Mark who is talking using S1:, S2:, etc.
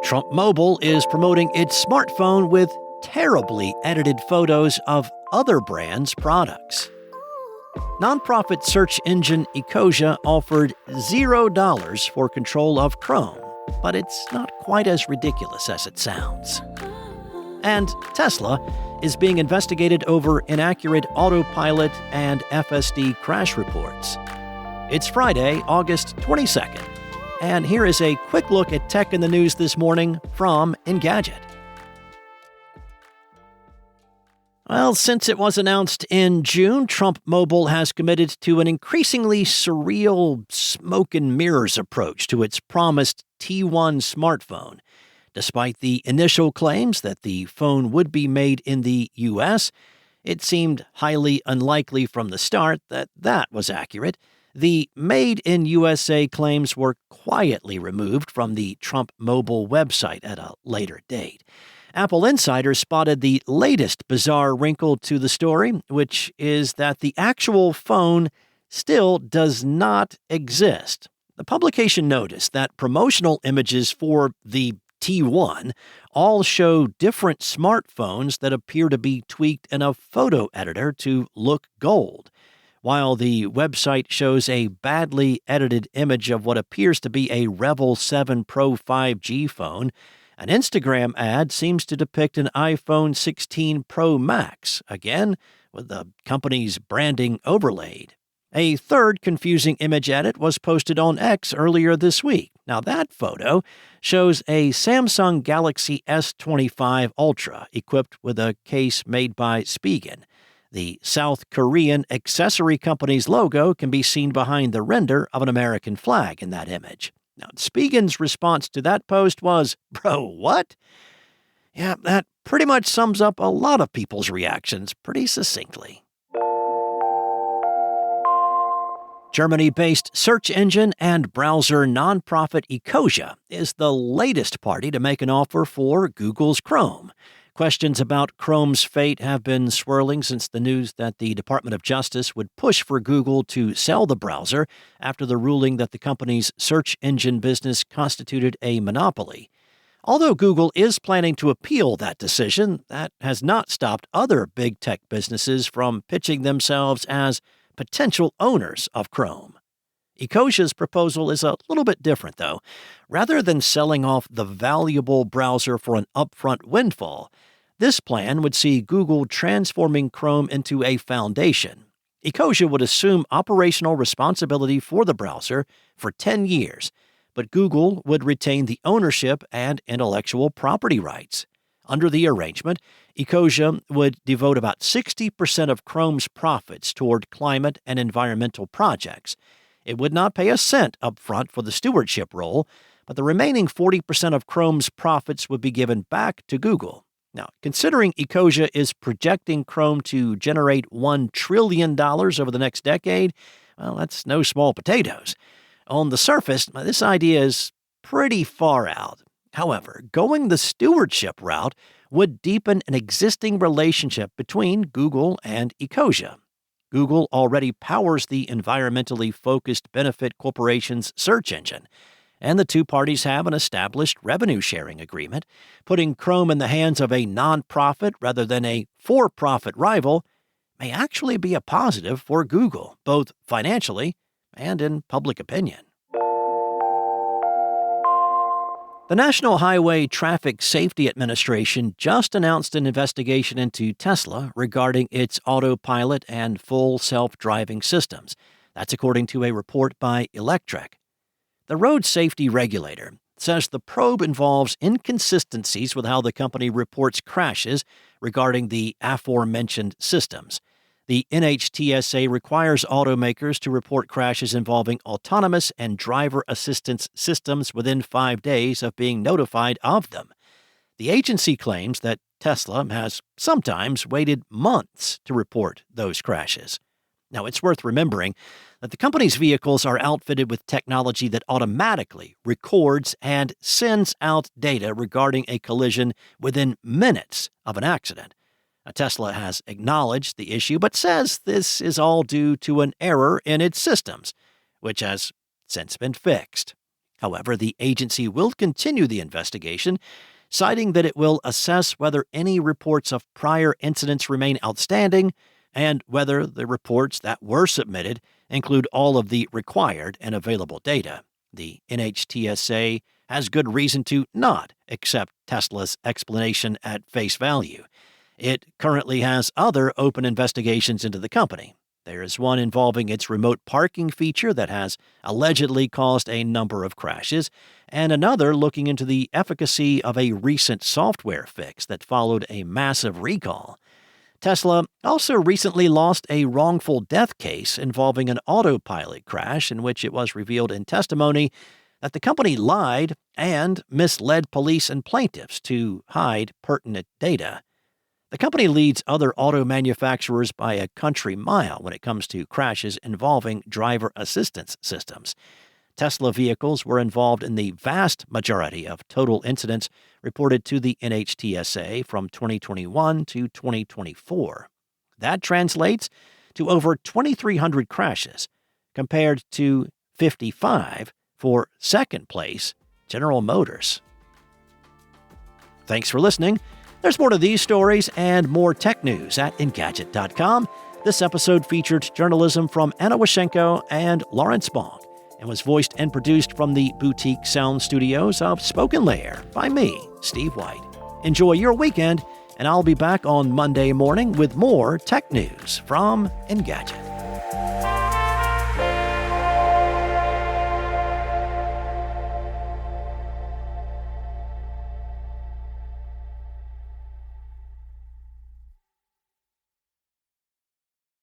S1: Trump Mobile is promoting its smartphone with terribly edited photos of other brands' products. Nonprofit search engine Ecosia offered $0 for control of Chrome, but it's not quite as ridiculous as it sounds. And Tesla is being investigated over inaccurate autopilot and FSD crash reports. It's Friday, August 22nd, and here is a quick look at tech in the news this morning from Engadget. Well, since it was announced in June, Trump Mobile has committed to an increasingly surreal smoke and mirrors approach to its promised T1 smartphone. Despite the initial claims that the phone would be made in the U.S., it seemed highly unlikely from the start that that was accurate. The Made in USA claims were quietly removed from the Trump Mobile website at a later date. Apple insiders spotted the latest bizarre wrinkle to the story, which is that the actual phone still does not exist. The publication noticed that promotional images for the T1 all show different smartphones that appear to be tweaked in a photo editor to look gold. While the website shows a badly edited image of what appears to be a Revel 7 Pro 5G phone, an Instagram ad seems to depict an iPhone 16 Pro Max, again with the company's branding overlaid. A third confusing image edit was posted on X earlier this week. Now that photo shows a Samsung Galaxy S25 Ultra equipped with a case made by Spigen. The South Korean accessory company's logo can be seen behind the render of an American flag in that image. Now, Spigen's response to that post was, "Bro, what?" Yeah, that pretty much sums up a lot of people's reactions pretty succinctly. Germany-based search engine and browser nonprofit Ecosia is the latest party to make an offer for Google's Chrome. Questions about Chrome's fate have been swirling since the news that the Department of Justice would push for Google to sell the browser after the ruling that the company's search engine business constituted a monopoly. Although Google is planning to appeal that decision, that has not stopped other big tech businesses from pitching themselves as potential owners of Chrome. Ecosia's proposal is a little bit different, though. Rather than selling off the valuable browser for an upfront windfall, this plan would see Google transforming Chrome into a foundation. Ecosia would assume operational responsibility for the browser for 10 years, but Google would retain the ownership and intellectual property rights. Under the arrangement, Ecosia would devote about 60% of Chrome's profits toward climate and environmental projects. It would not pay a cent up front for the stewardship role, but the remaining 40% of Chrome's profits would be given back to Google. Now, considering Ecosia is projecting Chrome to generate $1 trillion over the next decade, well, that's no small potatoes. On the surface, this idea is pretty far out. However, going the stewardship route would deepen an existing relationship between Google and Ecosia. Google already powers the environmentally focused Benefit Corporation's search engine, and the two parties have an established revenue-sharing agreement. Putting Chrome in the hands of a nonprofit rather than a for-profit rival may actually be a positive for Google, both financially and in public opinion. The National Highway Traffic Safety Administration just announced an investigation into Tesla regarding its autopilot and full self-driving systems. That's according to a report by Electrek. The road safety regulator says the probe involves inconsistencies with how the company reports crashes regarding the aforementioned systems. The NHTSA requires automakers to report crashes involving autonomous and driver assistance systems within 5 days of being notified of them. The agency claims that Tesla has sometimes waited months to report those crashes. Now, it's worth remembering that the company's vehicles are outfitted with technology that automatically records and sends out data regarding a collision within minutes of an accident. Tesla has acknowledged the issue, but says this is all due to an error in its systems, which has since been fixed. However, the agency will continue the investigation, citing that it will assess whether any reports of prior incidents remain outstanding and whether the reports that were submitted include all of the required and available data. The NHTSA has good reason to not accept Tesla's explanation at face value. It currently has other open investigations into the company. There is one involving its remote parking feature that has allegedly caused a number of crashes, and another looking into the efficacy of a recent software fix that followed a massive recall. Tesla also recently lost a wrongful death case involving an autopilot crash in which it was revealed in testimony that the company lied and misled police and plaintiffs to hide pertinent data. The company leads other auto manufacturers by a country mile when it comes to crashes involving driver assistance systems. Tesla vehicles were involved in the vast majority of total incidents reported to the NHTSA from 2021 to 2024. That translates to over 2,300 crashes, compared to 55 for second place General Motors. Thanks for listening. There's more to these stories and more tech news at Engadget.com. This episode featured journalism from Anna Waschenko and Lawrence Bong and was voiced and produced from the boutique sound studios of Spoken Layer by me, Steve White. Enjoy your weekend, and I'll be back on Monday morning with more tech news from Engadget.